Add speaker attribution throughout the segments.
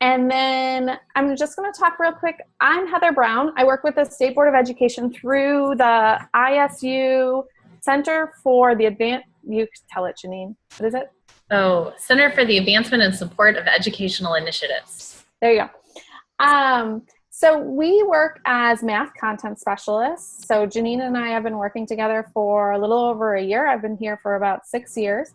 Speaker 1: And then I'm just going to talk real quick. I'm Heather Brown. I work with the State Board of Education through the ISU Center for the Advanced, you tell it, Janine. What is it?
Speaker 2: Oh, Center for the Advancement and Support of Educational Initiatives.
Speaker 1: There you go. So we work as math content specialists. So Janine and I have been working together for a little over a year. I've been here for about 6 years.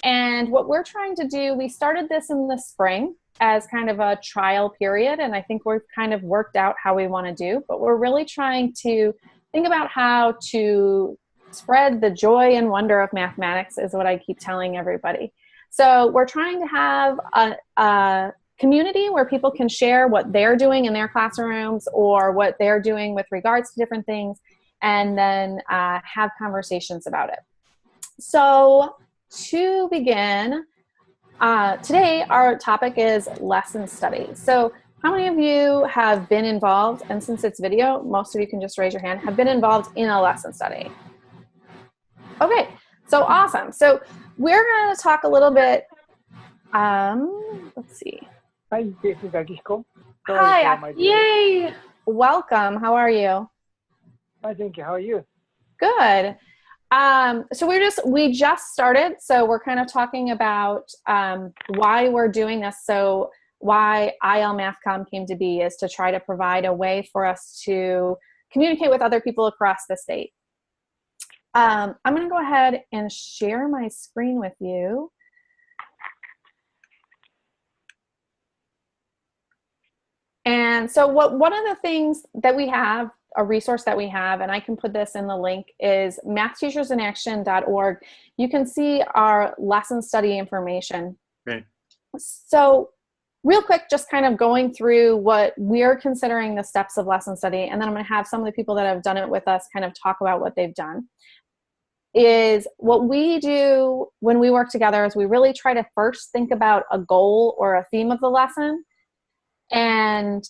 Speaker 1: And what we're trying to do, we started this in the spring as kind of a trial period. And I think we've kind of worked out how we want to do, but we're really trying to think about how to spread the joy and wonder of mathematics is what I keep telling everybody. So we're trying to have a community where people can share what they're doing in their classrooms or what they're doing with regards to different things, and then have conversations about it. So to begin, today our topic is lesson study. So how many of you have been involved, and since it's video, most of you can just raise your hand, have been involved in a lesson study? Okay, so awesome. So we're going to talk a little bit, let's see.
Speaker 3: Hi, this is Akihiko.
Speaker 1: Hi,
Speaker 2: Yay!
Speaker 1: Welcome. How are you?
Speaker 3: Hi, thank you. How are you?
Speaker 1: Good. So we just started. So we're kind of talking about why we're doing this. So why IL MathCom came to be is to try to provide a way for us to communicate with other people across the state. I'm going to go ahead and share my screen with you. And so one of the things that we have, a resource that we have, and I can put this in the link, is mathteachersinaction.org. You can see our lesson study information.
Speaker 4: Great.
Speaker 1: So real quick, just kind of going through what we're considering the steps of lesson study, and then I'm going to have some of the people that have done it with us kind of talk about what they've done. Is what we do when we work together is we really try to first think about a goal or a theme of the lesson, and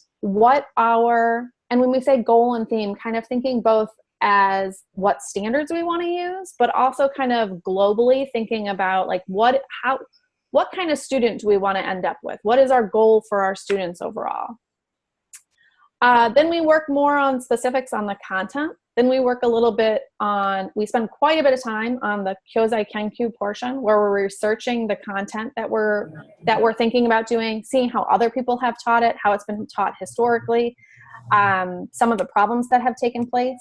Speaker 1: and when we say goal and theme, kind of thinking both as what standards we want to use, but also kind of globally thinking about like what kind of student do we want to end up with? What is our goal for our students overall? Then we work more on specifics on the content. Then we work a little bit on, we spend quite a bit of time on the Kyosai Kenkyu portion, where we're researching the content that we're thinking about doing, seeing how other people have taught it, how it's been taught historically, some of the problems that have taken place.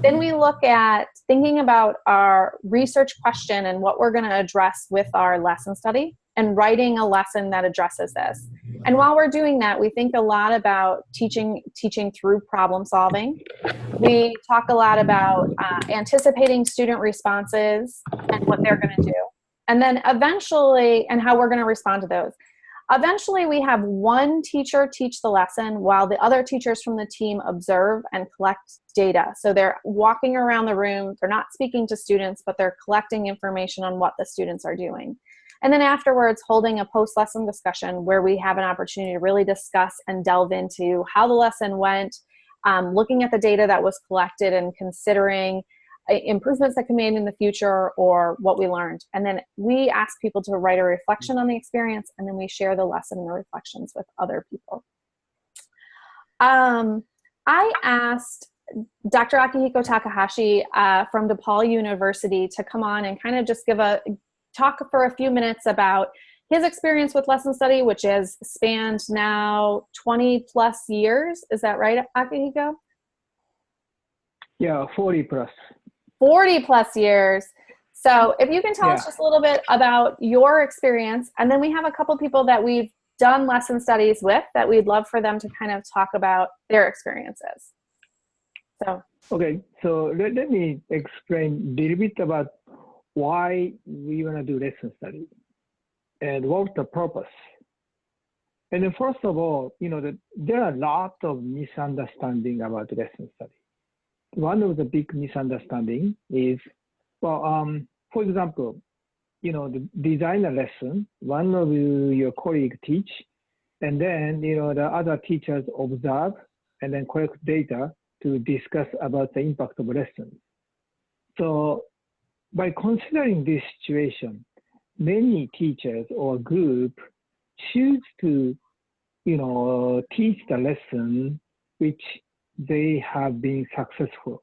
Speaker 1: Then we look at thinking about our research question and what we're going to address with our lesson study, and writing a lesson that addresses this. And while we're doing that, we think a lot about teaching through problem solving. We talk a lot about anticipating student responses and what they're going to do. And then eventually, and how we're going to respond to those. Eventually, we have one teacher teach the lesson while the other teachers from the team observe and collect data. So they're walking around the room, they're not speaking to students, but they're collecting information on what the students are doing. And then afterwards, holding a post-lesson discussion where we have an opportunity to really discuss and delve into how the lesson went, looking at the data that was collected and considering improvements that can be made in the future or what we learned. And then we ask people to write a reflection on the experience, and then we share the lesson and the reflections with other people. I asked Dr. Akihiko Takahashi from DePaul University to come on and kind of just talk for a few minutes about his experience with lesson study, which has spanned now 20 plus years. Is that right, Akihiko?
Speaker 3: Yeah, 40 plus.
Speaker 1: 40 plus years. So if you can tell us just a little bit about your experience, and then we have a couple people that we've done lesson studies with that we'd love for them to kind of talk about their experiences. So.
Speaker 3: Okay, so let me explain a little bit about why we want to do lesson study and what's the purpose. And then first of all, there are a lot of misunderstanding about lesson study. One of the big misunderstanding is, for example, the design a lesson, one of your colleagues teach, and then, the other teachers observe and then collect data to discuss about the impact of a lesson. So by considering this situation, many teachers or group choose to teach the lesson which they have been successful.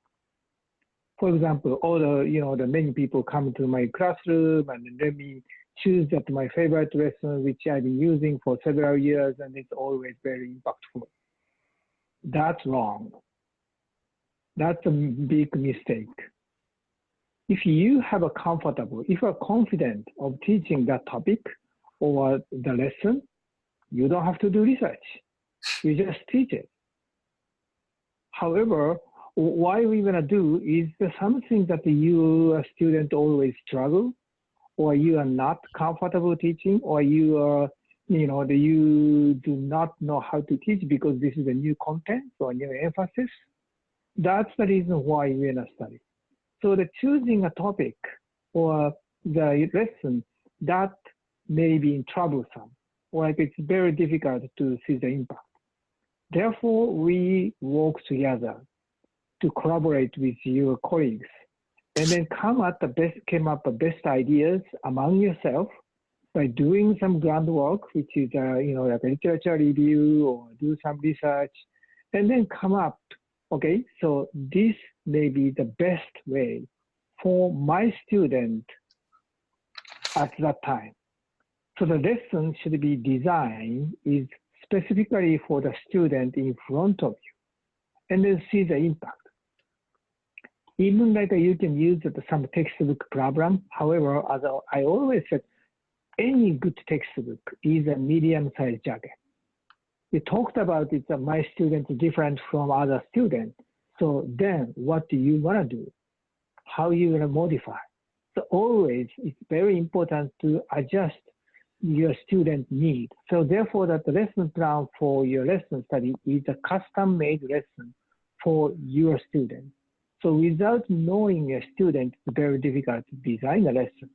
Speaker 3: For example, all the many people come to my classroom and let me choose that my favorite lesson, which I've been using for several years, and it's always very impactful. That's wrong. That's a big mistake. If you have if you're confident of teaching that topic or the lesson, you don't have to do research. You just teach it. However, why we want to do is something that you, a student, always struggle, or you are not comfortable teaching, or you are, you do not know how to teach because this is a new content or new emphasis. That's the reason why we want to study. So the choosing a topic or the lesson that may be troublesome, or it's very difficult to see the impact. Therefore, we work together to collaborate with your colleagues and then came up the best ideas among yourself by doing some groundwork, which is like a literature review or do some research, and then come up, okay, so this may be the best way for my student at that time. So the lesson should be designed is specifically for the student in front of you, and then see the impact. Even like you can use some textbook program. However, as I always said, any good textbook is a medium-sized jacket. We talked about it, my student is different from other students. So then what do you want to do? How you want to modify? So always it's very important to adjust your student need. So therefore that the lesson plan for your lesson study is a custom-made lesson for your student. So without knowing a student, it's very difficult to design a lesson.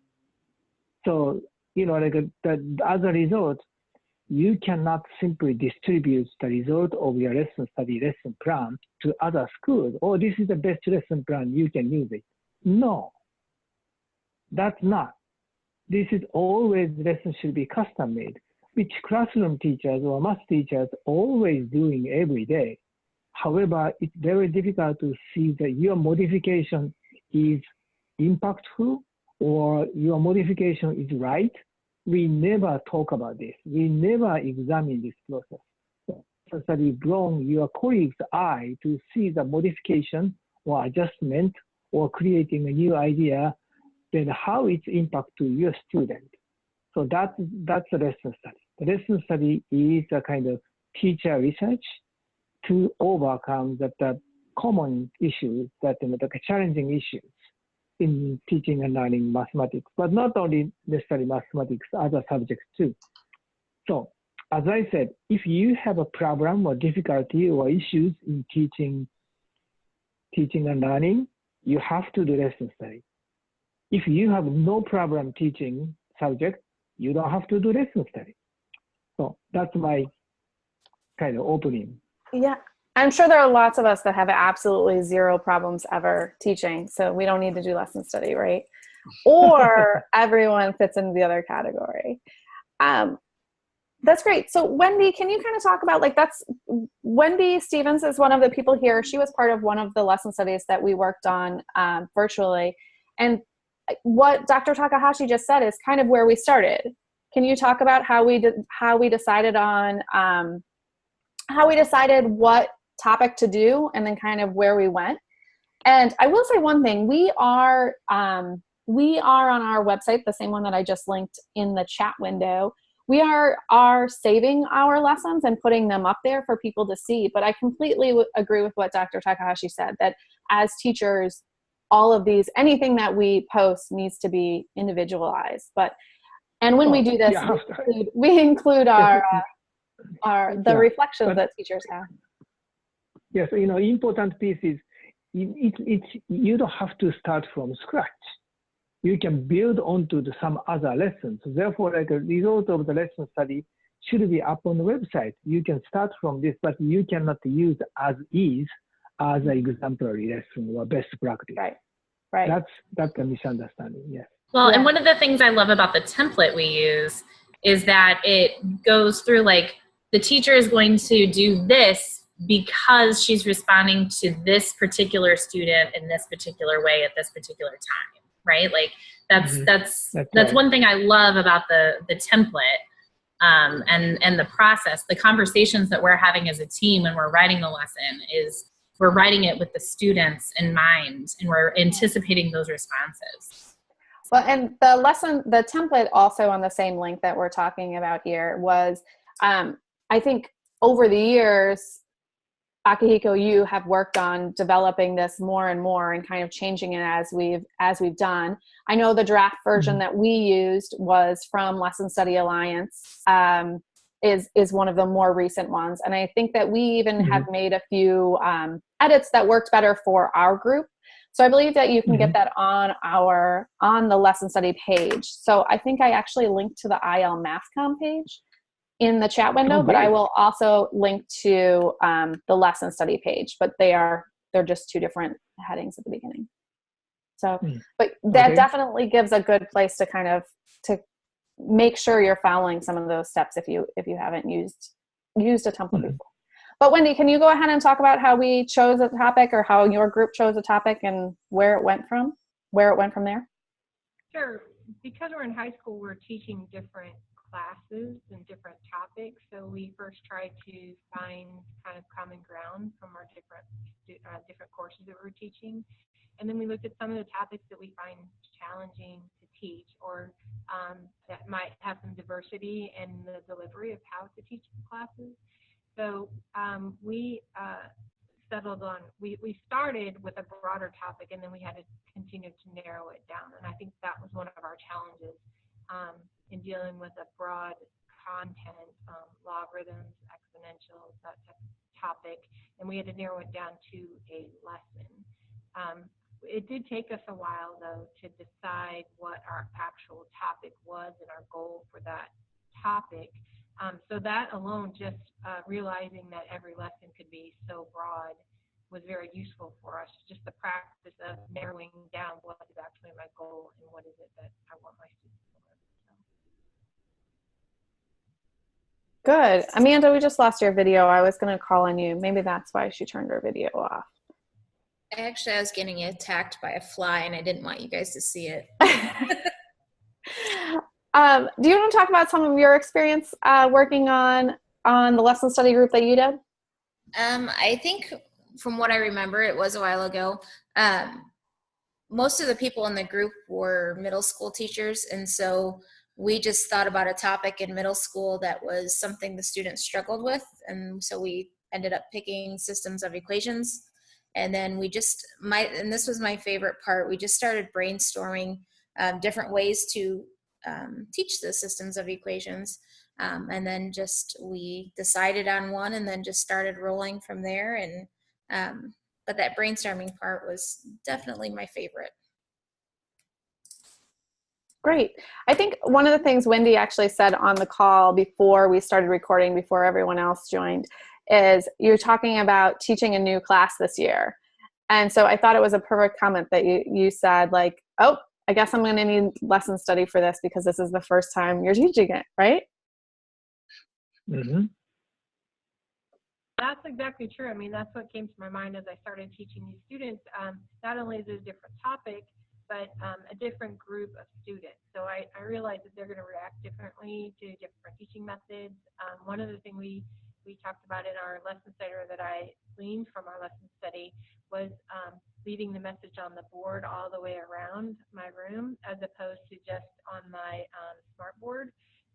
Speaker 3: So, as a result, you cannot simply distribute the result of your lesson plan to other schools. Oh, this is the best lesson plan, you can use it. No, that's not. This is always, lesson should be custom made, which classroom teachers or math teachers always doing every day. However, it's very difficult to see that your modification is impactful or your modification is right. We never talk about this. We never examine this process. So study bring your colleague's eye to see the modification or adjustment or creating a new idea, then how it's impact to your student. So that's a lesson study. The lesson study is a kind of teacher research to overcome the common issues, the challenging issues in teaching and learning mathematics, but not only necessarily mathematics, other subjects too. So as I said, if you have a problem or difficulty or issues in teaching and learning, you have to do lesson study. If you have no problem teaching subject, you don't have to do lesson study. So that's my kind of opening.
Speaker 1: Yeah, I'm sure there are lots of us that have absolutely zero problems ever teaching, so we don't need to do lesson study, right? Or everyone fits into the other category. That's great. So Wendy, can you kind of talk about, Wendy Stevens is one of the people here. She was part of one of the lesson studies that we worked on virtually. And what Dr. Takahashi just said is kind of where we started. Can you talk about how we decided on what topic to do and then kind of where we went? And I will say one thing, we are on our website, the same one that I just linked in the chat window. We are saving our lessons and putting them up there for people to see. But I completely agree with what Dr. Takahashi said, that as teachers, all of these, anything that we post needs to be individualized. And when we do this, we include the reflections that teachers have.
Speaker 3: Yes, important piece is you don't have to start from scratch. You can build onto some other lessons. So therefore, a result of the lesson study should be up on the website. You can start from this, but you cannot use as is as an exemplary lesson or best practice.
Speaker 1: Right.
Speaker 3: That's a misunderstanding. Yes.
Speaker 2: Well, and one of the things I love about the template we use is that it goes through the teacher is going to do this because she's responding to this particular student in this particular way at this particular time, right? Like that's
Speaker 3: right.
Speaker 2: one thing I love about the template, and the process, the conversations that we're having as a team when we're writing the lesson is we're writing it with the students in mind, and we're anticipating those responses.
Speaker 1: Well, and the template also on the same link that we're talking about here was, I think over the years, Akihiko, you have worked on developing this more and more and kind of changing it as we've done. I know the draft version that we used was from Lesson Study Alliance, is one of the more recent ones. And I think that we even have made a few edits that worked better for our group. So I believe that you can get that on the Lesson Study page. So I think I actually linked to the IL MathCom page in the chat window, but I will also link to the Lesson Study page, but they're just two different headings at the beginning. So, but that definitely gives a good place to kind of to make sure you're following some of those steps if you haven't used a template before. But Wendy, can you go ahead and talk about how we chose a topic, or how your group chose a topic and where it went from there?
Speaker 4: Sure. Because we're in high school, we're teaching different classes and different topics. So we first tried to find kind of common ground from our different courses that we're teaching. And then we looked at some of the topics that we find challenging to teach, or that might have some diversity in the delivery of how to teach the classes. So we settled on, we started with a broader topic, and then we had to continue to narrow it down. And I think that was one of our challenges in dealing with a broad content, logarithms, exponentials, that type of topic. And we had to narrow it down to a lesson. It did take us a while, though, to decide what our actual topic was and our goal for that topic. So that alone, just realizing that every lesson could be so broad was very useful for us. Just the practice of narrowing down what is actually my goal and what is it that I want my students to learn. So.
Speaker 1: Good. Amanda, we just lost your video. I was going to call on you. Maybe that's why she turned her video off.
Speaker 5: Actually, I was getting attacked by a fly, and I didn't want you guys to see it.
Speaker 1: Do you want to talk about some of your experience working on the lesson study group that you did?
Speaker 5: I think from what I remember, it was a while ago, most of the people in the group were middle school teachers, and so we just thought about a topic in middle school that was something the students struggled with, and so we ended up picking systems of equations. And then we just and this was my favorite part, we just started brainstorming different ways to teach the systems of equations. And then we decided on one and then just started rolling from there. And but that brainstorming part was definitely my favorite.
Speaker 1: Great. I think one of the things Wendy actually said on the call before we started recording, before everyone else joined, is you're talking about teaching a new class this year. And so I thought it was a perfect comment that you said, like, oh, I guess I'm going to need lesson study for this because this is the first time you're teaching it, right?
Speaker 3: Mm-hmm.
Speaker 4: That's exactly true. I mean, that's what came to my mind as I started teaching these students. Not only is it a different topic, but a different group of students. So I realized that they're going to react differently to different teaching methods. One of the things we talked about in our lesson study, or that I gleaned from our lesson study, was leaving the message on the board all the way around my room, as opposed to just on my smart board.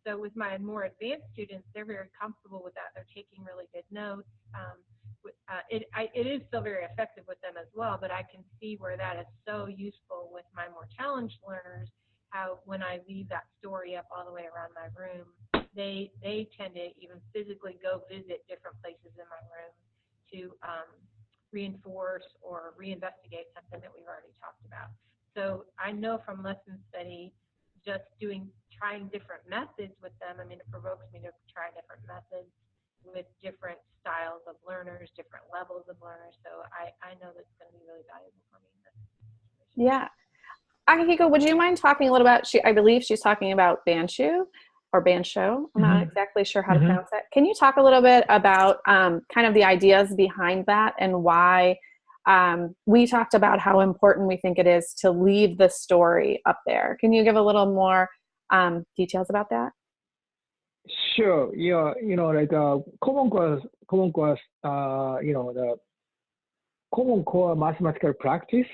Speaker 4: So with my more advanced students, they're very comfortable with that. They're taking really good notes. It is still very effective with them as well, but I can see where that is so useful with my more challenged learners, how when I leave that story up all the way around my room, they tend to even physically go visit different places in my room to reinforce or reinvestigate something that we've already talked about. So I know from lesson study, just trying different methods with them, I mean, it provokes me to try different methods with different styles of learners, different levels of learners. So I know that's going to be really valuable for me in this situation.
Speaker 1: Yeah. Akihiko, would you mind talking a little about, I believe she's talking about Banshu. or Bancho. I'm not exactly sure how to
Speaker 3: Mm-hmm.
Speaker 1: pronounce it. Can you talk a little bit about kind of the ideas behind that and why we talked about how important we think it is to leave the story up there. Can you give a little more details about that?
Speaker 3: Sure. Yeah. Like common core, the common core mathematical practice.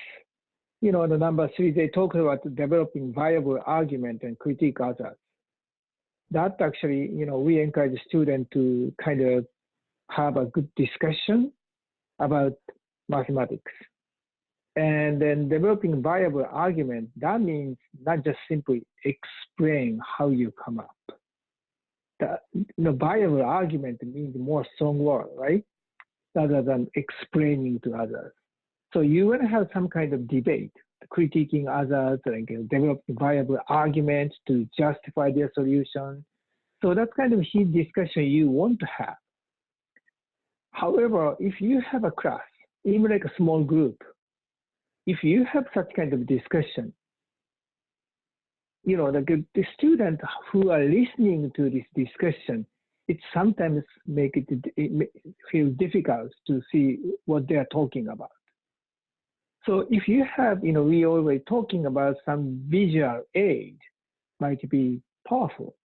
Speaker 3: The number 3, they talk about developing viable argument and critique others. That actually, we encourage students to kind of have a good discussion about mathematics. And then developing viable argument, that means not just simply explain how you come up. The viable argument means more strong word, right? Rather than explaining to others. So you want to have some kind of debate, critiquing others, like developing viable arguments to justify their solution. So that's kind of heat discussion you want to have. However, if you have a class, even like a small group, if you have such kind of discussion, the students who are listening to this discussion, it sometimes make it feel difficult to see what they are talking about. So if you have, we always talking about some visual aid might be powerful.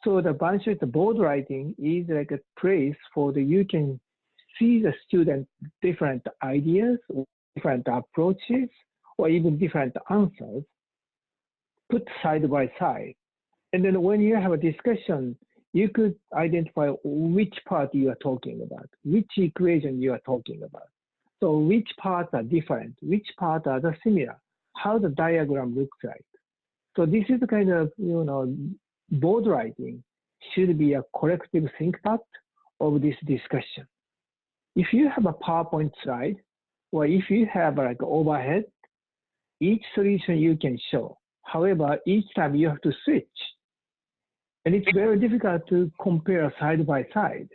Speaker 3: So the bunch of the board writing is like a place for you can see the student different ideas, different approaches, or even different answers put side by side. And then when you have a discussion, you could identify which part you are talking about, which equation you are talking about. So which parts are different, which parts are similar, how the diagram looks like. So this is the kind of, board writing should be a collective think part of this discussion. If you have a PowerPoint slide, or if you have like overhead, each solution you can show. However, each time you have to switch. And it's very difficult to compare side by side.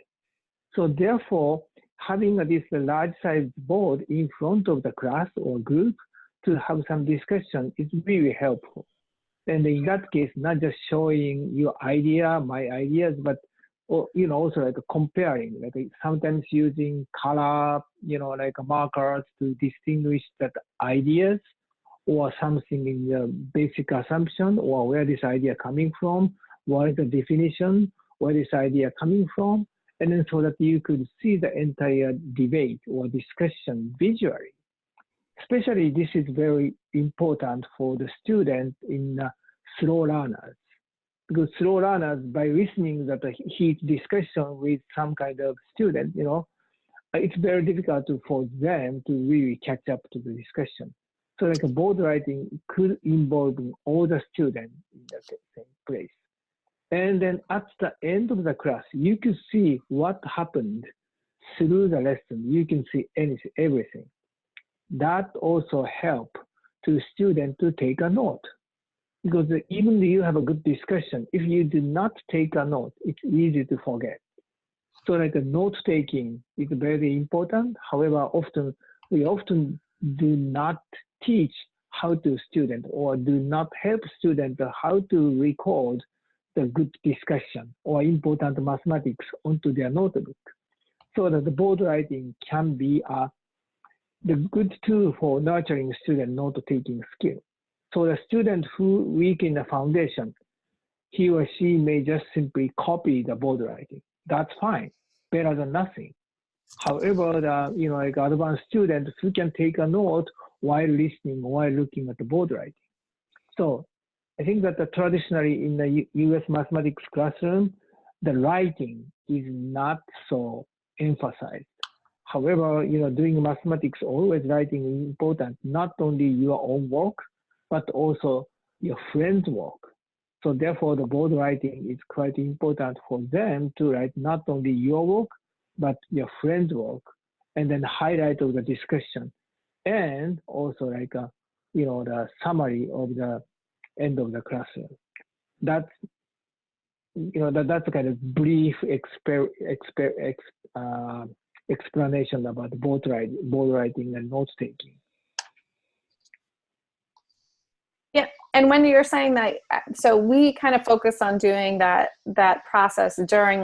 Speaker 3: So therefore, having this large size board in front of the class or group to have some discussion is really helpful. And in that case, not just showing your idea, my ideas, but also like comparing, like sometimes using color, like markers to distinguish that ideas or something in the basic assumption or where this idea coming from, what is the definition, where this idea coming from, and then so that you could see the entire debate or discussion visually. Especially this is very important for the student in slow learners. Because slow learners, by listening to the heat discussion with some kind of student, it's very difficult for them to really catch up to the discussion. So like a board writing could involve all the students in the same place. And then at the end of the class, you can see what happened through the lesson. You can see everything. That also help to students to take a note. Because even though you have a good discussion, if you do not take a note, it's easy to forget. So like a note taking is very important. However, we often do not teach how to student or do not help students how to record the good discussion or important mathematics onto their notebook. So that the board writing can be the good tool for nurturing student note-taking skill. So the student who weak in the foundation, he or she may just simply copy the board writing. That's fine, better than nothing. However, like advanced students who can take a note while listening, while looking at the board writing. So I think that traditionally in the U.S. mathematics classroom, the writing is not so emphasized. However, doing mathematics, always writing is important, not only your own work, but also your friend's work. So therefore, the board writing is quite important for them to write not only your work, but your friend's work, and then highlight of the discussion, and also like the summary of the end of the classroom. That's that's a kind of brief explanation about board writing and note taking.
Speaker 1: Yeah, And when you're saying that, so we kind of focus on doing that process during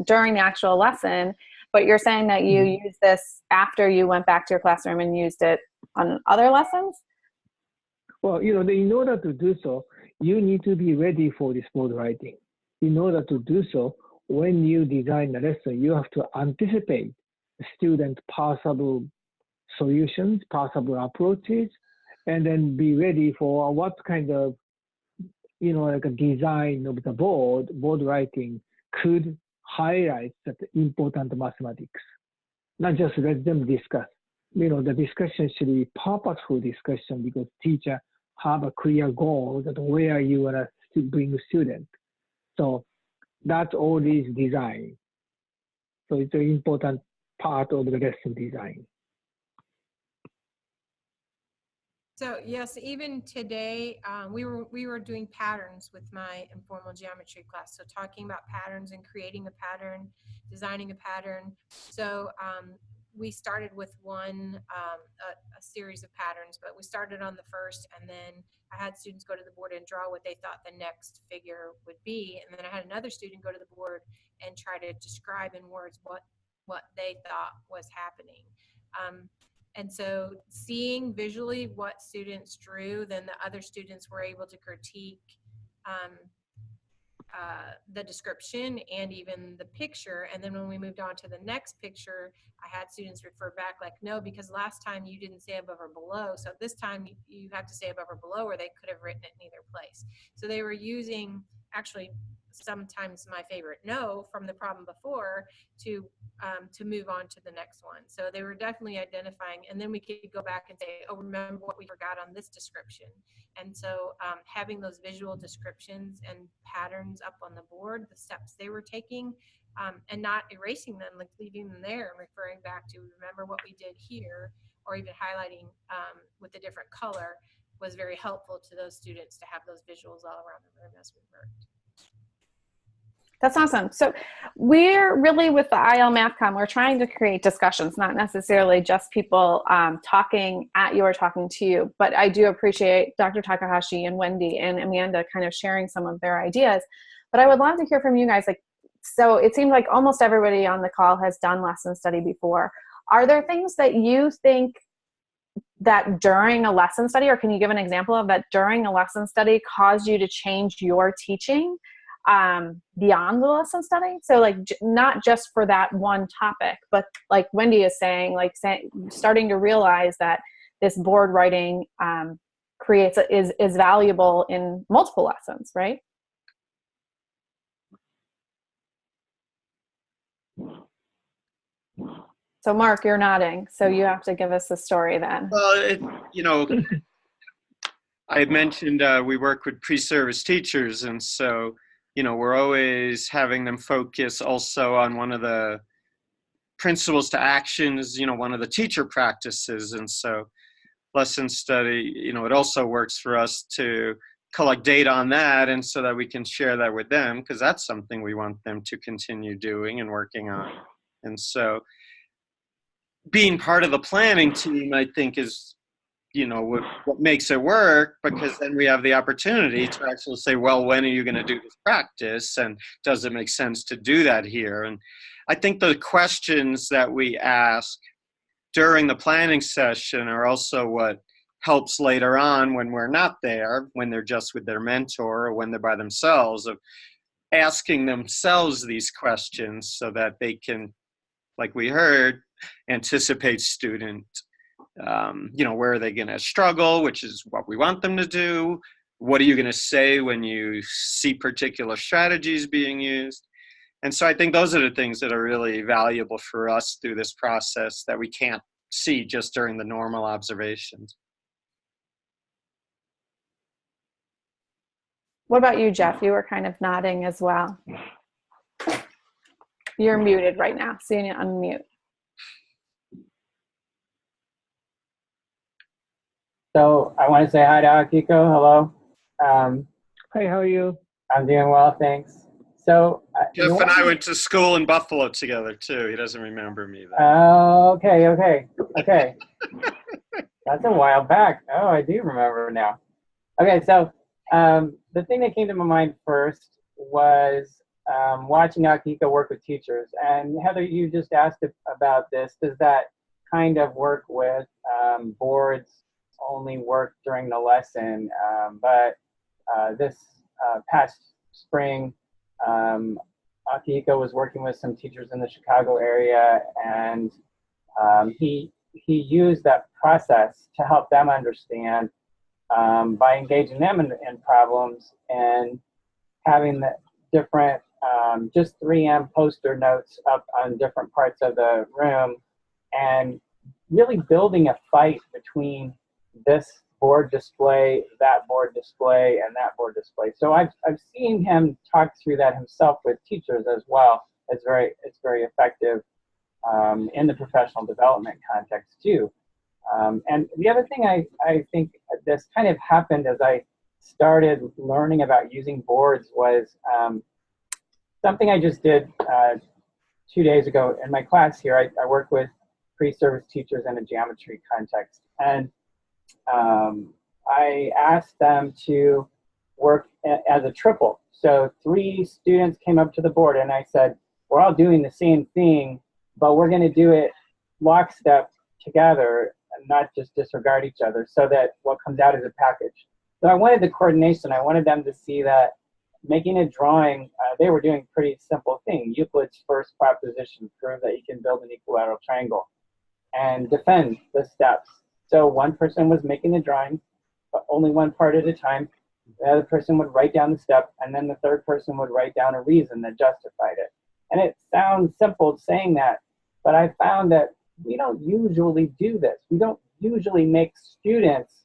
Speaker 1: during the actual lesson, but you're saying that you use this after you went back to your classroom and used it on other lessons?
Speaker 3: Well, in order to do so, you need to be ready for this board writing. In order to do so, when you design a lesson, you have to anticipate the students' possible solutions, possible approaches, and then be ready for what kind of, like a design of the board writing could highlight that important mathematics. Not just let them discuss. The discussion should be purposeful discussion because teacher have a clear goal that where you want to bring students. So that's all this design. So it's an important part of the lesson design.
Speaker 4: So yes, even today, we were doing patterns with my informal geometry class. So talking about patterns and creating a pattern, designing a pattern. So we started with a series of patterns, but we started on the first, and then I had students go to the board and draw what they thought the next figure would be. And then I had another student go to the board and try to describe in words what they thought was happening. And so seeing visually what students drew, then the other students were able to critique the description and even the picture. And then when we moved on to the next picture, I had students refer back like, no, because last time you didn't say above or below. So this time you have to say above or below, or they could have written it in either place. So they were using actually sometimes my favorite no from the problem before to move on to the next one. So they were definitely identifying, and then we could go back and say, oh, remember what we forgot on this description. And so having those visual descriptions and patterns up on the board, the steps they were taking, and not erasing them, like leaving them there and referring back to remember what we did here, or even highlighting with a different color, was very helpful to those students to have those visuals all around the room as we worked.
Speaker 1: That's awesome. So we're really with the IL MathCom, we're trying to create discussions, not necessarily just people talking at you or talking to you. But I do appreciate Dr. Takahashi and Wendy and Amanda kind of sharing some of their ideas. But I would love to hear from you guys. So it seems like almost everybody on the call has done lesson study before. Are there things that you think that during a lesson study, or can you give an example of that during a lesson study, caused you to change your teaching beyond the lesson study? So not just for that one topic, but like Wendy is saying, starting to realize that this board writing is valuable in multiple lessons, right? So Mark, you're nodding, so you have to give us the story then.
Speaker 6: Well, I had mentioned we work with pre-service teachers, and so we're always having them focus also on one of the principles to actions, one of the teacher practices. And so lesson study, it also works for us to collect data on that, and so that we can share that with them, because that's something we want them to continue doing and working on. And so being part of the planning team, I think, is what makes it work, because then we have the opportunity to actually say, well, when are you going to do this practice, and does it make sense to do that here? And I think the questions that we ask during the planning session are also what helps later on when we're not there, when they're just with their mentor or when they're by themselves, of asking themselves these questions so that they can, like we heard, anticipate student where are they going to struggle, which is what we want them to do. What are you going to say when you see particular strategies being used? And so I think those are the things that are really valuable for us through this process that we can't see just during the normal observations.
Speaker 1: What about you, Jeff? You were kind of nodding as well. You're muted right now, so you need to unmute.
Speaker 7: So I want to say hi to Akihiko. Hello.
Speaker 3: Hi, how are you?
Speaker 7: I'm doing well, thanks. So
Speaker 6: Jeff and I went to school in Buffalo together too. He doesn't remember me though.
Speaker 7: Oh, okay. That's a while back. Oh, I do remember now. Okay, so the thing that came to my mind first was watching Akihiko work with teachers. And Heather, you just asked about this. Does that kind of work with boards only work during the lesson? But this past spring, Akihiko was working with some teachers in the Chicago area, and he used that process to help them understand by engaging them in problems and having the different just 3M poster notes up on different parts of the room, and really building a fight between this board display, that board display, and that board display. So I've seen him talk through that himself with teachers as well. It's very effective in the professional development context too. And the other thing I think this kind of happened as I started learning about using boards was something I just did 2 days ago in my class here. I work with pre-service teachers in a geometry context, and I asked them to work as a triple. So 3 students came up to the board, and I said, we're all doing the same thing, but we're going to do it lockstep together and not just disregard each other, so that what comes out is a package. So I wanted the coordination. I wanted them to see that making a drawing, they were doing a pretty simple thing. Euclid's first proposition, prove that you can build an equilateral triangle and defend the steps. So one person was making the drawing, but only one part at a time. The other person would write down the step, and then the third person would write down a reason that justified it. And it sounds simple saying that, but I found that we don't usually do this. We don't usually make students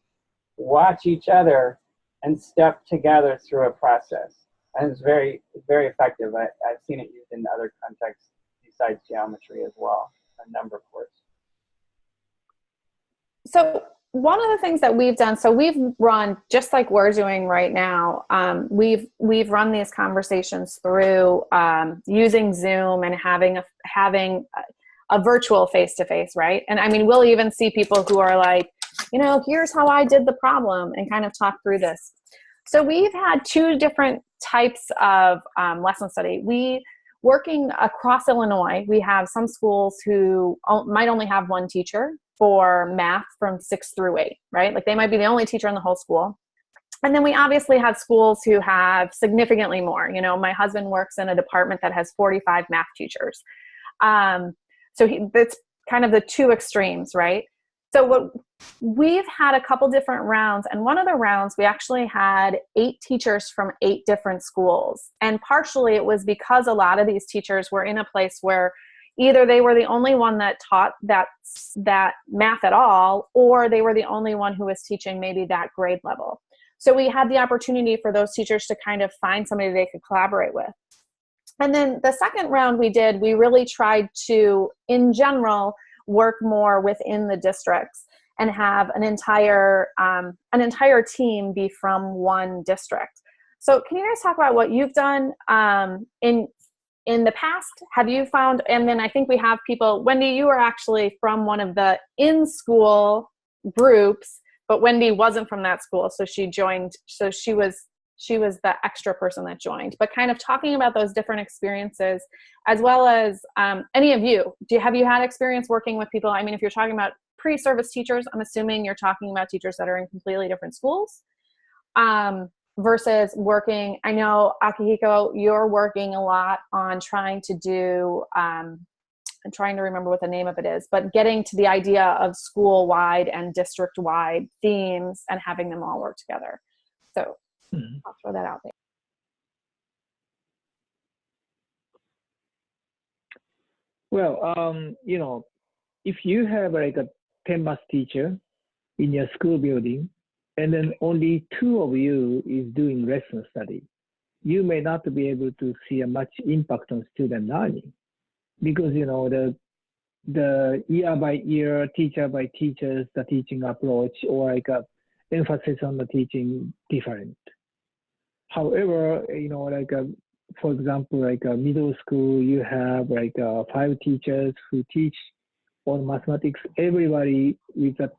Speaker 7: watch each other and step together through a process. And it's very effective. I've seen it used in other contexts besides geometry as well, a number of courses.
Speaker 1: So one of the things that we've done, so we've run, just like we're doing right now, we've run these conversations through using Zoom and having a virtual face-to-face, right? And I mean, we'll even see people who are like, you know, here's how I did the problem, and kind of talk through this. So we've had 2 different types of lesson study. Working across Illinois, we have some schools who might only have 1 teacher for math from 6 through 8, right? Like they might be the only teacher in the whole school. And then we obviously have schools who have significantly more. You know, my husband works in a department that has 45 math teachers. So that's kind of the 2 extremes, right? So what we've had a couple different rounds, and one of the rounds we actually had 8 teachers from 8 different schools. And partially it was because a lot of these teachers were in a place where either they were the only one that taught that math at all, or they were the only one who was teaching maybe that grade level. So we had the opportunity for those teachers to kind of find somebody they could collaborate with. And then the second round we really tried to, in general, work more within the districts and have an entire team be from one district. So can you guys talk about what you've done in the past? Have you found, and then I think we have people, Wendy, you were actually from one of the in-school groups, but Wendy wasn't from that school, so she joined, so she was the extra person that joined. But kind of talking about those different experiences, as well as any of you, have you had experience working with people? I mean, if you're talking about pre-service teachers, I'm assuming you're talking about teachers that are in completely different schools versus working. I know, Akihiko, you're working a lot on trying to do, I'm trying to remember what the name of it is, but getting to the idea of school-wide and district-wide themes and having them all work together. So I'll throw that out there.
Speaker 3: Well, you know, if you have like a 10 math teacher in your school building, and then only 2 of you is doing lesson study, you may not be able to see a much impact on student learning, because you know the year by year, teacher by teachers, the teaching approach or like a emphasis on the teaching different. However, you know, like for example, like a middle school, you have like 5 teachers who teach all mathematics. Everybody with the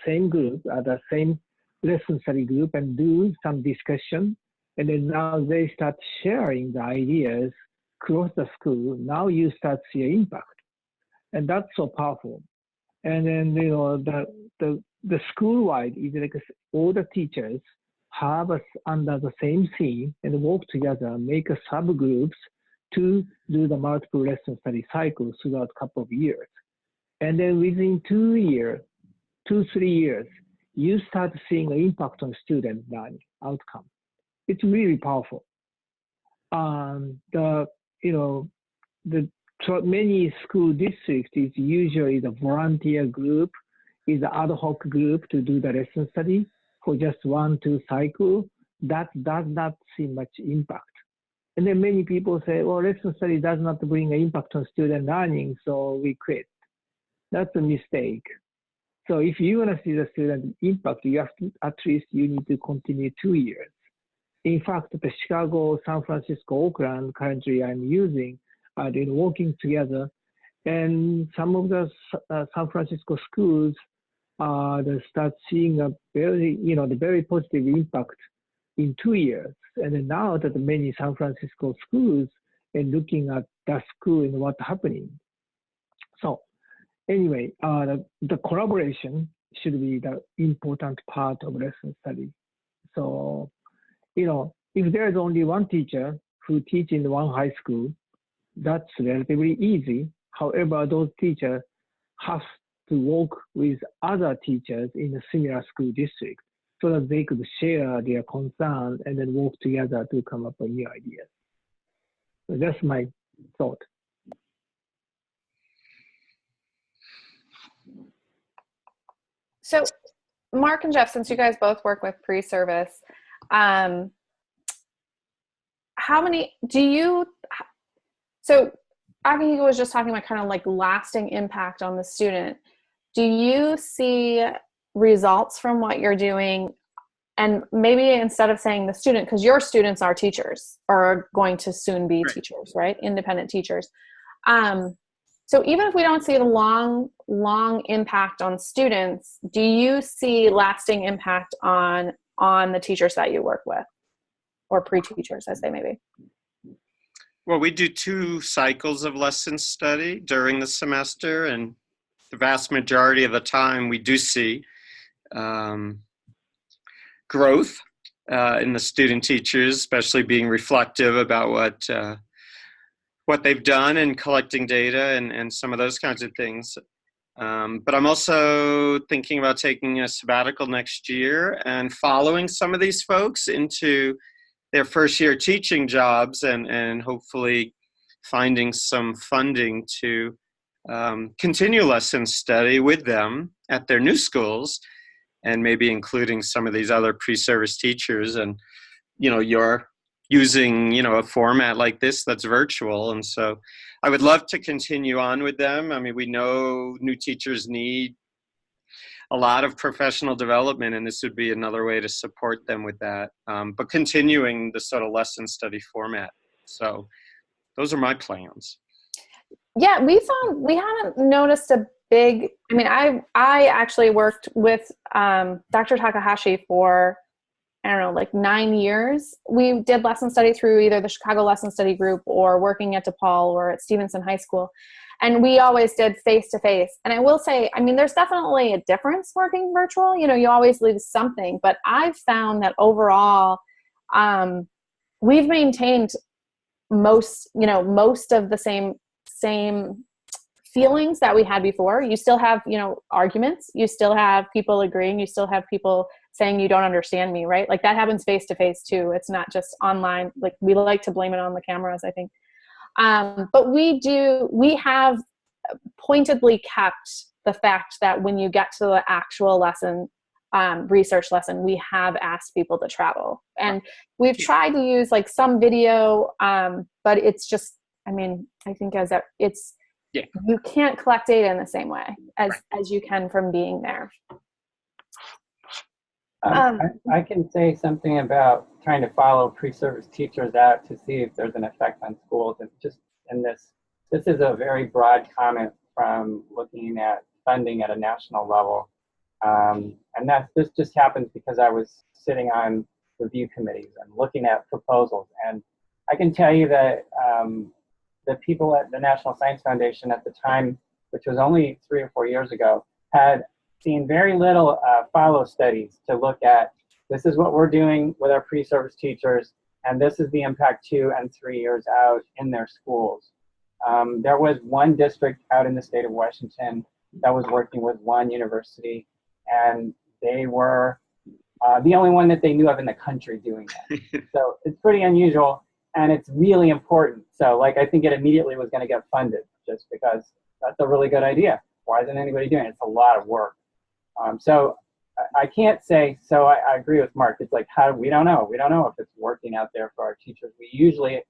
Speaker 3: same group, the same lesson study group and do some discussion. And then now they start sharing the ideas across the school. Now you start see an impact. And that's so powerful. And then, the school-wide is like all the teachers have us under the same theme and work together, make a subgroups to do the multiple lesson study cycles throughout a couple of years. And then within 3 years, you start seeing an impact on student learning outcome. It's really powerful. Many school districts is usually the volunteer group, is the ad hoc group to do the lesson study for just 1-2 cycle. That does not see much impact. And then many people say, well, lesson study does not bring an impact on student learning, so we quit. That's a mistake. So if you want to see the student impact, you have to, at least you need to continue 2 years. In fact, the Chicago, San Francisco, Oakland currently I'm using are working together, and some of the San Francisco schools they start seeing a very positive impact in 2 years. And then now that many San Francisco schools are looking at the school and what's happening. So anyway, the collaboration should be the important part of lesson study. So, if there's only one teacher who teaches in one high school, that's relatively easy. However, those teachers have to work with other teachers in a similar school district so that they could share their concerns and then work together to come up with new ideas. So that's my thought.
Speaker 1: So Mark and Jeff, since you guys both work with pre-service, how many do you, so Akihiko was just talking about kind of like lasting impact on the student. Do you see results from what you're doing? And maybe instead of saying the student, because your students are teachers or are going to soon be teachers, right? Independent teachers. So even if we don't see the long impact on students, do you see lasting impact on the teachers that you work with, or pre-teachers as they may be?
Speaker 6: Well, we do 2 cycles of lesson study during the semester, and the vast majority of the time we do see growth in the student teachers, especially being reflective about what they've done and collecting data and some of those kinds of things. But I'm also thinking about taking a sabbatical next year and following some of these folks into their first year teaching jobs and hopefully finding some funding to continue lesson study with them at their new schools, and maybe including some of these other pre-service teachers. And, you're using, a format like this that's virtual. And so I would love to continue on with them. I mean, we know new teachers need a lot of professional development, and this would be another way to support them with that, but continuing the sort of lesson study format. So those are my plans.
Speaker 1: Yeah, we haven't noticed a big, I actually worked with Dr. Takahashi for, 9 years. We did lesson study through either the Chicago Lesson Study Group or working at DePaul or at Stevenson High School. And we always did face-to-face. And I will say, there's definitely a difference working virtual. You always lose something. But I've found that overall, we've maintained most of the same feelings that we had before. You still have, arguments. You still have people agreeing. You still have people saying you don't understand me, right? Like that happens face-to-face too. It's not just online. Like we like to blame it on the cameras, I think. But we have pointedly kept the fact that when you get to the actual lesson, research lesson, we have asked people to travel. And we've tried to use like some video, but it's just, I think you can't collect data in the same way as you can from being there.
Speaker 7: I can say something about trying to follow pre-service teachers out to see if there's an effect on schools. And just in this is a very broad comment from looking at funding at a national level. And this just happens because I was sitting on review committees and looking at proposals. And I can tell you that the people at the National Science Foundation at the time, which was only 3 or 4 years ago, had seen very little follow studies to look at, this is what we're doing with our pre-service teachers, and this is the impact 2 and 3 years out in their schools. There was one district out in the state of Washington that was working with one university, and they were the only one that they knew of in the country doing that. So it's pretty unusual, and it's really important. So like, I think it immediately was going to get funded just because that's a really good idea. Why isn't anybody doing it? It's a lot of work. So I can't say, so I agree with Mark. It's like, we don't know. We don't know if it's working out there for our teachers. We usually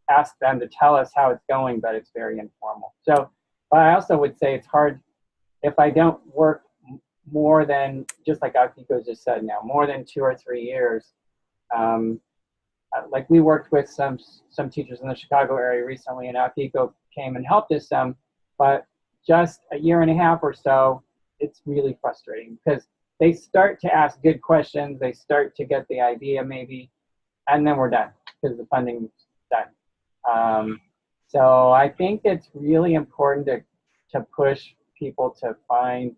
Speaker 7: ask them to tell us how it's going, but it's very informal. So, but I also would say it's hard if I don't work more than, just like Akihiko just said now, more than 2 or 3 years. Like we worked with some teachers in the Chicago area recently, and Akihiko came and helped us some, but just a year and a half or so, it's really frustrating because they start to ask good questions, they start to get the idea maybe, and then we're done because the funding's done. So I think it's really important to push people to find,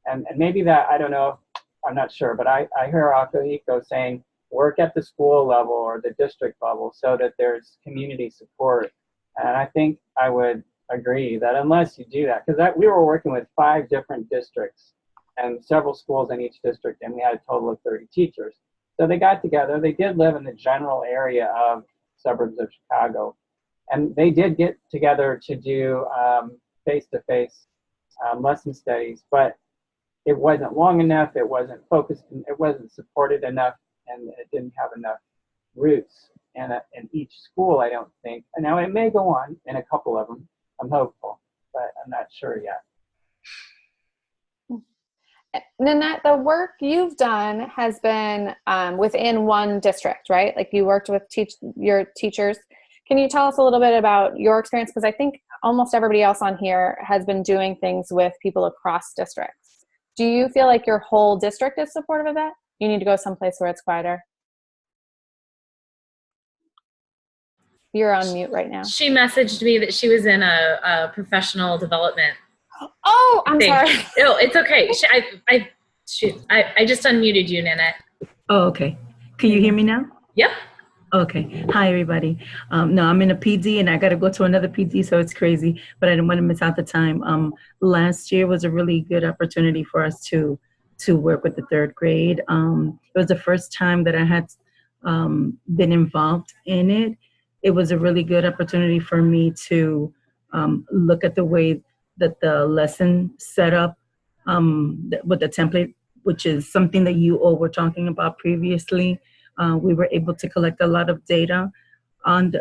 Speaker 7: and maybe that, I don't know, I'm not sure, but I hear Akihiko saying work at the school level or the district level so that there's community support. And I think I would agree that unless you do that, because we were working with 5 different districts and several schools in each district, and we had a total of 30 teachers. So they got together. They did live in the general area of suburbs of Chicago, and they did get together to do face-to-face lesson studies, but it wasn't long enough, it wasn't focused, it wasn't supported enough, and it didn't have enough roots in each school, I don't think. And now it may go on in a couple of them, I'm hopeful, but I'm not sure yet.
Speaker 1: Nanette, the work you've done has been within one district, right? Like you worked with your teachers. Can you tell us a little bit about your experience? Because I think almost everybody else on here has been doing things with people across districts. Do you feel like your whole district is supportive of that? You need to go someplace where it's quieter. You're on mute right now.
Speaker 2: She messaged me that she was in a professional development.
Speaker 1: Oh, I'm sorry.
Speaker 2: No, it's okay. I just unmuted you, Nanette.
Speaker 8: Oh, okay. Can you hear me now?
Speaker 2: Yep.
Speaker 8: Okay. Hi, everybody. No, I'm in a PD and I got to go to another PD, so it's crazy, but I didn't want to miss out the time. Last year was a really good opportunity for us to work with the 3rd grade. It was the first time that I had been involved in it. It was a really good opportunity for me to look at the way that the lesson set up with the template, which is something that you all were talking about previously. We were able to collect a lot of data on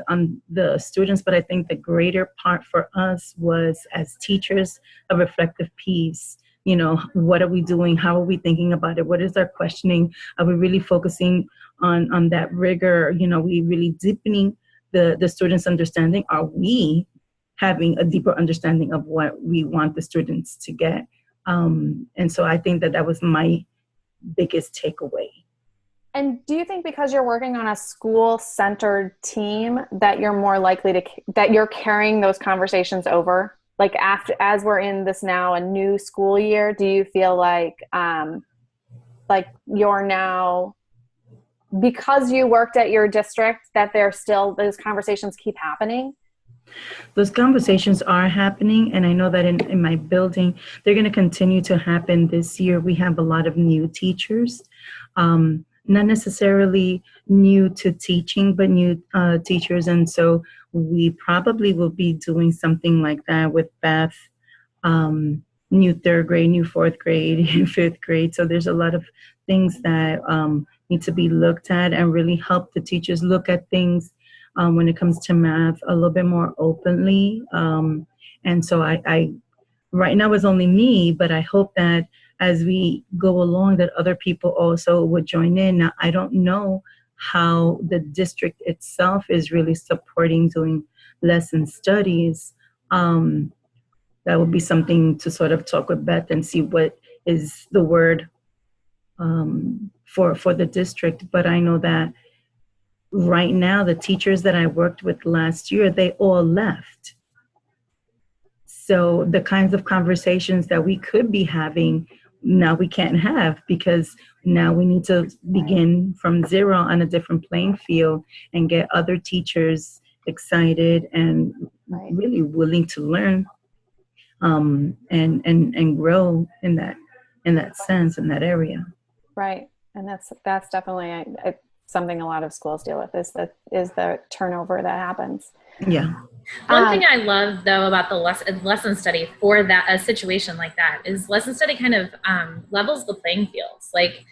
Speaker 8: the students, but I think the greater part for us was, as teachers, a reflective piece. You know, what are we doing? How are we thinking about it? What is our questioning? Are we really focusing on that rigor? You know, we really deepening the students' understanding? Are we having a deeper understanding of what we want the students to get? And so I think that was my biggest takeaway.
Speaker 1: And do you think because you're working on a school-centered team that you're more likely that you're carrying those conversations over? Like as we're in this now, a new school year, do you feel like you're now, because you worked at your district, that those conversations keep happening?
Speaker 8: Those conversations are happening, and I know that in my building, they're going to continue to happen this year. We have a lot of new teachers, not necessarily new to teaching, but new teachers. And so we probably will be doing something like that with Beth, new 3rd grade, new 4th grade, new 5th grade. So there's a lot of things that need to be looked at and really help the teachers look at things when it comes to math a little bit more openly. And so I right now it's only me, but I hope that as we go along that other people also would join in. Now, I don't know how the district itself is really supporting doing lesson studies. That would be something to sort of talk with Beth and see what is the word for the district. But I know that right now, the teachers that I worked with last year, they all left. So the kinds of conversations that we could be having now we can't have, because now we need to begin from zero on a different playing field and get other teachers excited and really willing to learn, and grow in that sense, in that area.
Speaker 1: Right. And that's definitely something a lot of schools deal with is the turnover that happens.
Speaker 8: Yeah.
Speaker 2: One thing I love though about the lesson study for a situation like that is lesson study kind of levels the playing fields. Like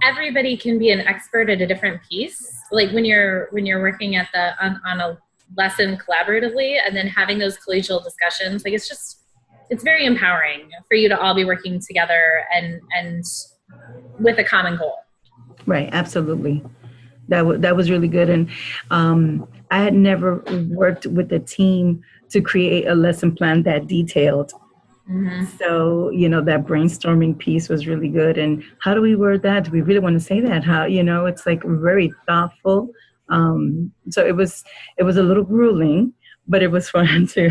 Speaker 2: everybody can be an expert at a different piece. Like when you're working at on a lesson collaboratively and then having those collegial discussions, like it's very empowering for you to all be working together and with a common goal.
Speaker 8: Right. Absolutely. That was really good. And I had never worked with a team to create a lesson plan that detailed. Mm-hmm. So, that brainstorming piece was really good. And how do we word that? Do we really want to say that? How, it's like very thoughtful. So it was a little grueling, but it was fun too.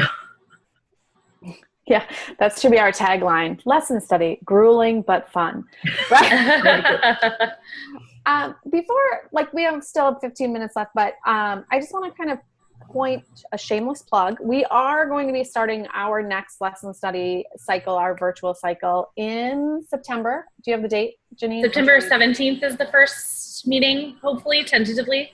Speaker 1: Yeah, that should be our tagline. Lesson study, grueling but fun. Right? Before, we still have 15 minutes left, but I just want to kind of point a shameless plug. We are going to be starting our next lesson study cycle, our virtual cycle, in September. Do you have the date, Janine?
Speaker 2: September 17th is the first meeting, hopefully, tentatively.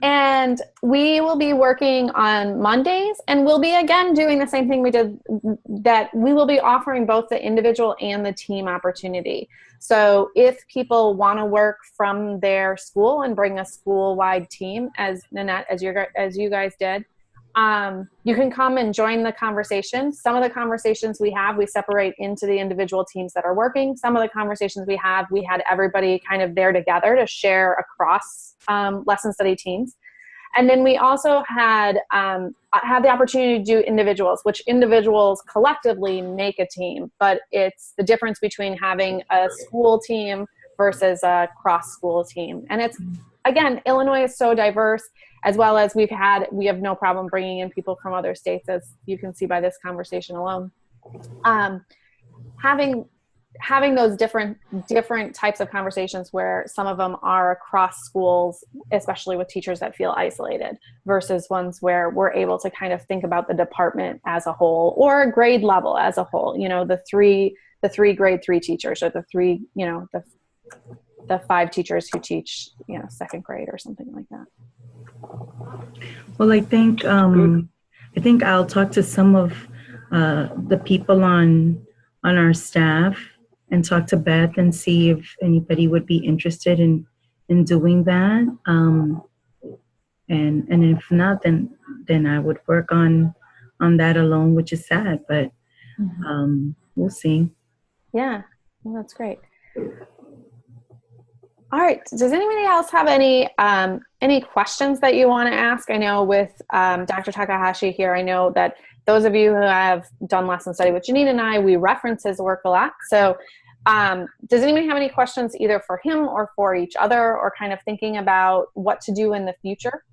Speaker 1: And we will be working on Mondays, and we'll be again doing the same thing we did, that we will be offering both the individual and the team opportunity. So if people want to work from their school and bring a school-wide team, as Nanette, as you guys did, you can come and join the conversation. Some of the conversations we separate into the individual teams that are working. Some of the conversations we had everybody kind of there together to share across lesson study teams. And then we also had the opportunity to do individuals, which individuals collectively make a team, but it's the difference between having a school team versus a cross-school team. And it's, again, Illinois is so diverse, as well as we have no problem bringing in people from other states, as you can see by this conversation alone. Having those different types of conversations where some of them are across schools, especially with teachers that feel isolated, versus ones where we're able to kind of think about the department as a whole or grade level as a whole. The three grade 3 teachers, or the three, the 5 teachers who teach, second grade or something like that.
Speaker 8: Well, I think I'll talk to some of the people on our staff and talk to Beth and see if anybody would be interested in doing that. And if not, then I would work on that alone, which is sad, but we'll see.
Speaker 1: Yeah, well, that's great. All right. Does anybody else have any questions that you want to ask? I know with Dr. Takahashi here, I know that those of you who have done lesson study with Janine and I, we reference his work a lot. So does anybody have any questions either for him or for each other, or kind of thinking about what to do in the future?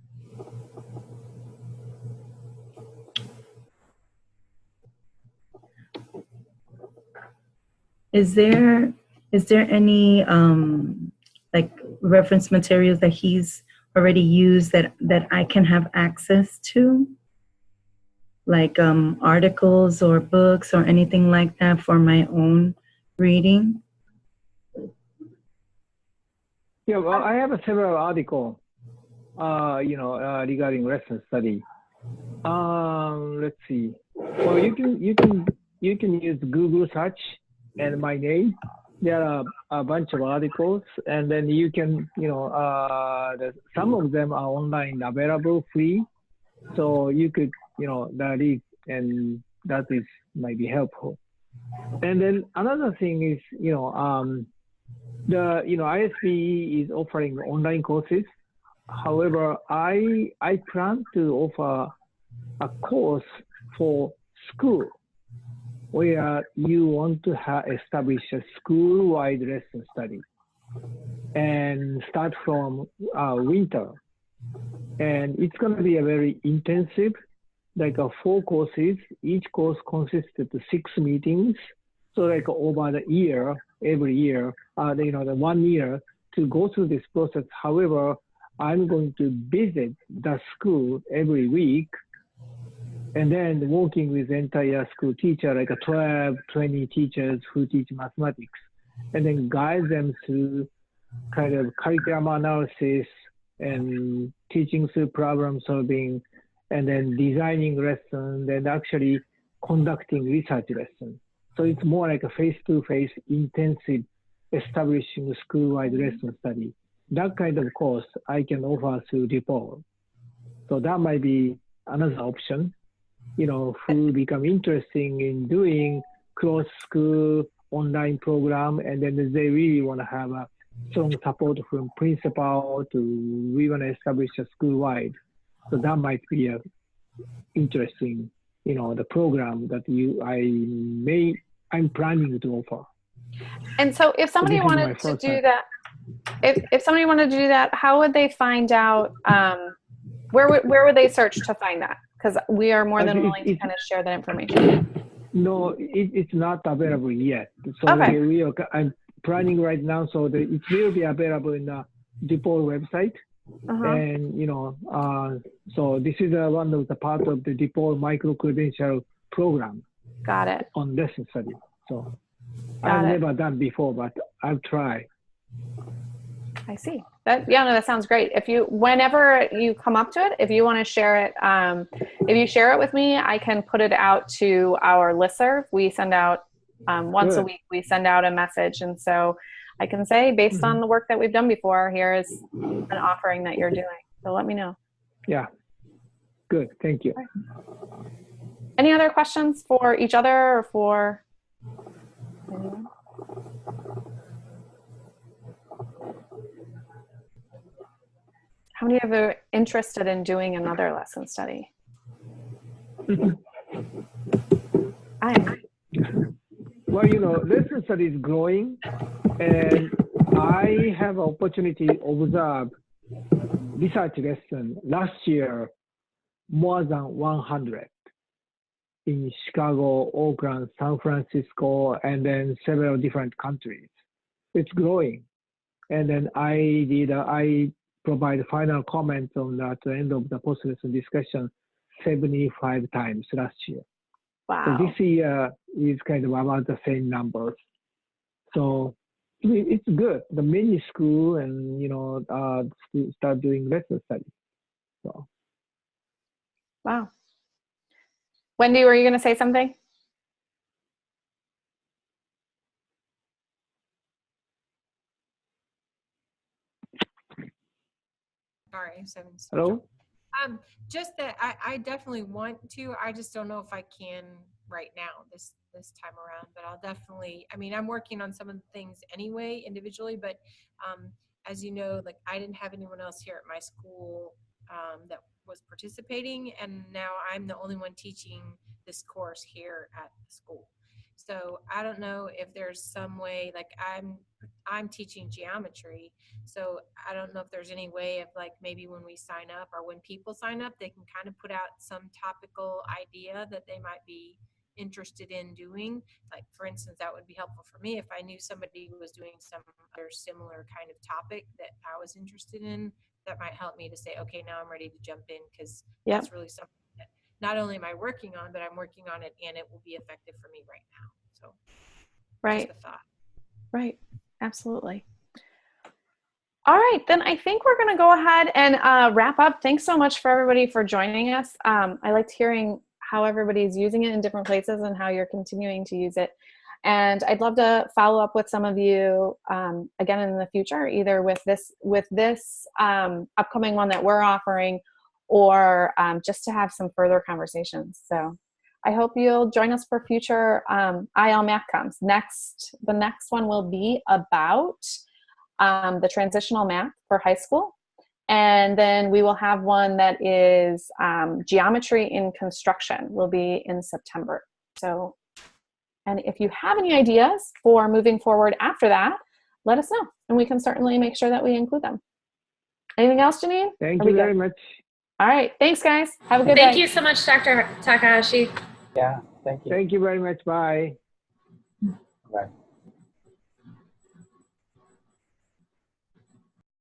Speaker 8: Is there any reference materials that he's already used that I can have access to? Like articles or books or anything like that for my own reading?
Speaker 3: Yeah, well, I have several articles, regarding lesson study. Let's see. Well, you can use Google search and my name. There are a bunch of articles, and then you can, some of them are online available free, so you could, read, and that might be helpful. And then another thing is, the ISB is offering online courses. However, I plan to offer a course for school. where you want to establish a school-wide lesson study and start from winter. And it's going to be a very intensive, like 4 courses. Each course consists of 6 meetings. So like over the year, every year, the 1 year to go through this process. However, I'm going to visit the school every week and then working with the entire school teacher, like 12, 20 teachers who teach mathematics, and then guide them through kind of curriculum analysis and teaching through problem solving, and then designing lessons and actually conducting research lessons. So it's more like a face-to-face intensive establishing school-wide lesson study. That kind of course I can offer through DePaul. So that might be another option, who become interested in doing cross-school online program, and then they really want to have a strong support from principal to we want to establish a school-wide. So that might be a interesting, the program that I'm planning to offer.
Speaker 1: And so if somebody wanted to do that, if somebody wanted to do that, how would they find out, where would they search to find that? Because we are more than willing to kind of share that information.
Speaker 3: No, it's not available yet. So
Speaker 1: okay.
Speaker 3: I'm planning right now, so it will be available in the DePaul website. And, so this is one of the part of the DePaul micro-credential program.
Speaker 1: Got it.
Speaker 3: On lesson study. So I've never done before, but I've tried.
Speaker 1: I see. That sounds great. Whenever you come up to it, if you want to share it, if you share it with me, I can put it out to our listserv. We send out once a week, we send out a message. And so I can say, based on the work that we've done before, here is an offering that you're doing. So let me know.
Speaker 3: Yeah. Good. Thank you.
Speaker 1: Any other questions for each other or for anyone? How many of you are interested in doing another lesson study? I am.
Speaker 3: Well, lesson study is growing, and I have an opportunity to observe research lesson last year, more than 100 in Chicago, Oakland, San Francisco, and then several different countries. It's growing. And then I provide final comments on that at the end of the post-lesson discussion 75 times last year.
Speaker 1: Wow.
Speaker 3: So this year is kind of about the same numbers. So it's good. The many school and, start doing lesson study. So.
Speaker 1: Wow. Wendy, were you going to say something?
Speaker 4: Sorry,
Speaker 3: hello.
Speaker 4: Just that I definitely want to. I just don't know if I can right now this time around. But I'll definitely. I mean, I'm working on some of the things anyway individually. But as you know, like I didn't have anyone else here at my school that was participating, and now I'm the only one teaching this course here at the school. So I don't know if there's some way, like I'm teaching geometry, so I don't know if there's any way of like maybe when we sign up or when people sign up, they can kind of put out some topical idea that they might be interested in doing. Like for instance, that would be helpful for me if I knew somebody who was doing some other similar kind of topic that I was interested in. That might help me to say, okay, now I'm ready to jump in, because that's really something that not only am I working on, but I'm working on it and it will be effective for me right now. So
Speaker 1: right.
Speaker 4: Just a thought.
Speaker 1: Right. Absolutely. All right, then I think we're going to go ahead and wrap up. Thanks so much for everybody for joining us. I liked hearing how everybody's using it in different places and how you're continuing to use it. And I'd love to follow up with some of you again in the future, either with this upcoming one that we're offering, or just to have some further conversations. So I hope you'll join us for future IL Math Comes. The next one will be about the transitional math for high school. And then we will have one that is geometry in construction, will be in September. So And if you have any ideas for moving forward after that, let us know, and we can certainly make sure that we include them. Anything else, Janine?
Speaker 3: Thank you very much.
Speaker 1: All right. Thanks, guys. Have a good day.
Speaker 2: Thank you so much, Dr. Takahashi.
Speaker 7: Yeah, thank you.
Speaker 3: Thank you very much. Bye.
Speaker 7: Bye.